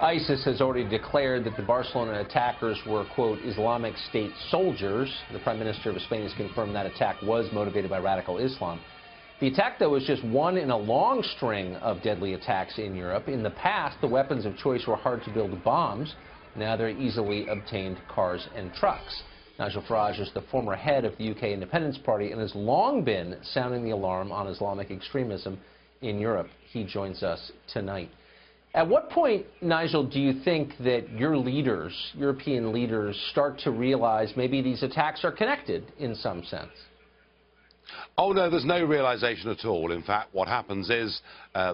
ISIS has already declared that the Barcelona attackers were, quote, Islamic State soldiers. The Prime Minister of Spain has confirmed that attack was motivated by radical Islam. The attack, though, is just one in a long string of deadly attacks in Europe. In the past, the weapons of choice were hard-to-build bombs. Now they're easily obtained cars and trucks. Nigel Farage is the former head of the UK Independence Party and has long been sounding the alarm on Islamic extremism in Europe. He joins us tonight. At what point, Nigel, do you think that your leaders, European leaders, start to realize maybe these attacks are connected in some sense? Oh, no, there's no realization at all. In fact, what happens is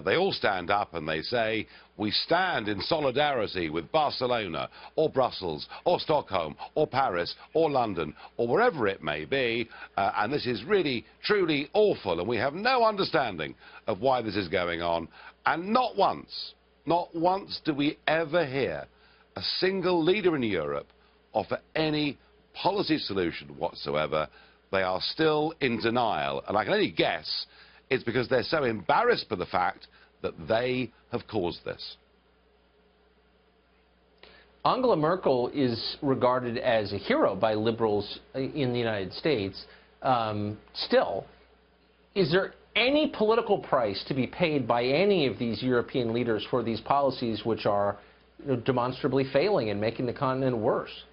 they all stand up and they say, we stand in solidarity with Barcelona or Brussels or Stockholm or Paris or London or wherever it may be, and this is really, truly awful, and we have no understanding of why this is going on. And not once do we ever hear a single leader in Europe offer any policy solution whatsoever. They are still in denial, and I can only guess it's because they're so embarrassed by the fact that they have caused this. Angela Merkel is regarded as a hero by liberals in the United States. Still, is there any political price to be paid by any of these European leaders for these policies which are demonstrably failing and making the continent worse?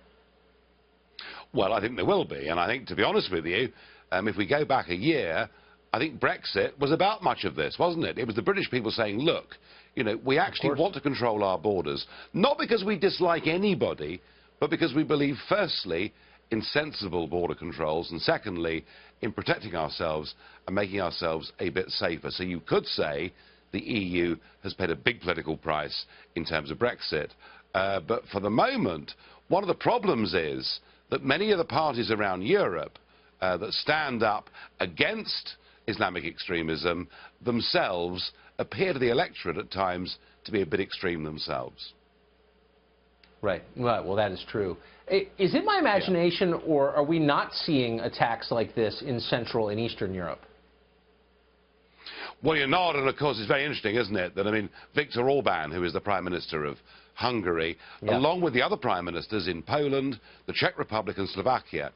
Well, I think there will be, and I think, to be honest with you, if we go back a year, I think Brexit was about much of this, wasn't it? It was the British people saying, look, you know, we actually want to control our borders, not because we dislike anybody, but because we believe, firstly, in sensible border controls, and secondly, in protecting ourselves and making ourselves a bit safer. So you could say the EU has paid a big political price in terms of Brexit. But for the moment, one of the problems is that many of the parties around Europe that stand up against Islamic extremism themselves appear to the electorate at times to be a bit extreme themselves. Right. Well, that is true. Is it my imagination, or are we not seeing attacks like this in Central and Eastern Europe? Well, you're not, and of course it's very interesting, isn't it, that, I mean, Viktor Orban, who is the Prime Minister of Hungary, along with the other Prime Ministers in Poland, the Czech Republic and Slovakia,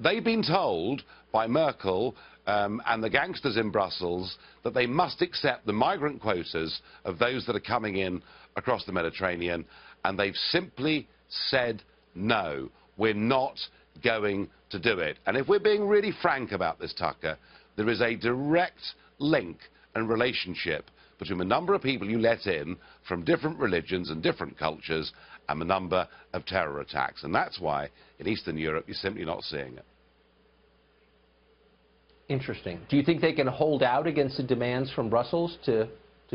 they've been told by Merkel and the gangsters in Brussels that they must accept the migrant quotas of those that are coming in across the Mediterranean, and they've simply said no, we're not going to do it. And if we're being really frank about this, Tucker, there is a direct link and relationship between the number of people you let in from different religions and different cultures and the number of terror attacks. And that's why in Eastern Europe you're simply not seeing it. Interesting. Do you think they can hold out against the demands from Brussels to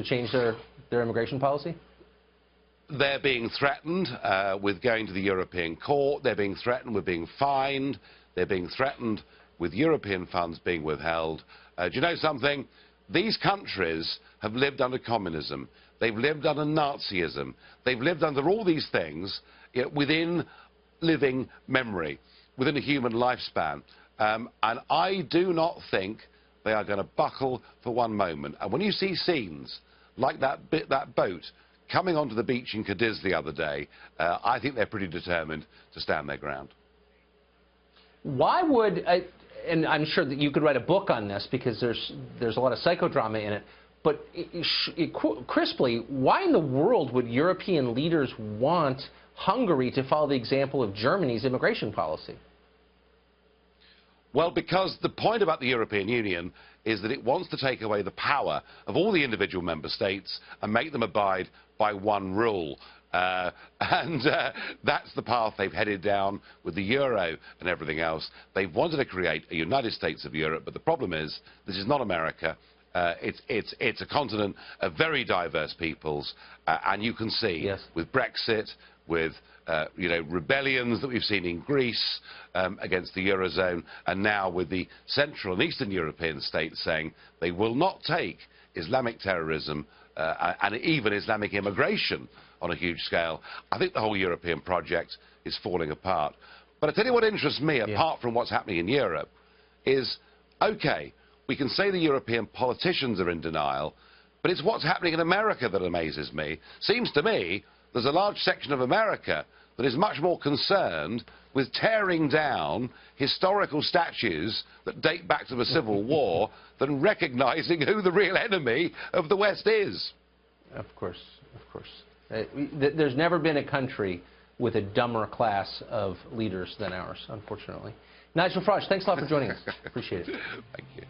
change their immigration policy? They're being threatened with going to the European Court. They're being threatened with being fined. They're being threatened with European funds being withheld. Do you know something? These countries have lived under communism. They've lived under Nazism. They've lived under all these things within living memory, within a human lifespan. And I do not think they are going to buckle for one moment. And when you see scenes like that boat coming onto the beach in Cadiz the other day, I think they're pretty determined to stand their ground. Why would... and I'm sure that you could write a book on this because there's a lot of psychodrama in it, but crisply, why in the world would European leaders want Hungary to follow the example of Germany's immigration policy? Well, because the point about the European Union is that it wants to take away the power of all the individual member states and make them abide by one rule. That's the path they've headed down with the euro and everything else. They've wanted to create a United States of Europe, but the problem is this is not America. It's a continent of very diverse peoples, and you can see with Brexit, with rebellions that we've seen in Greece against the Eurozone, and now with the Central and Eastern European states saying they will not take Islamic terrorism and even Islamic immigration on a huge scale. I think the whole European project is falling apart. But I tell you what interests me, apart from what's happening in Europe, is, OK, we can say the European politicians are in denial, but it's what's happening in America that amazes me. Seems to me there's a large section of America that is much more concerned with tearing down historical statues that date back to the Civil War than recognising who the real enemy of the West is. Of course, of course. There's never been a country with a dumber class of leaders than ours, unfortunately. Nigel Farage, thanks a lot for joining us. Appreciate it. Thank you.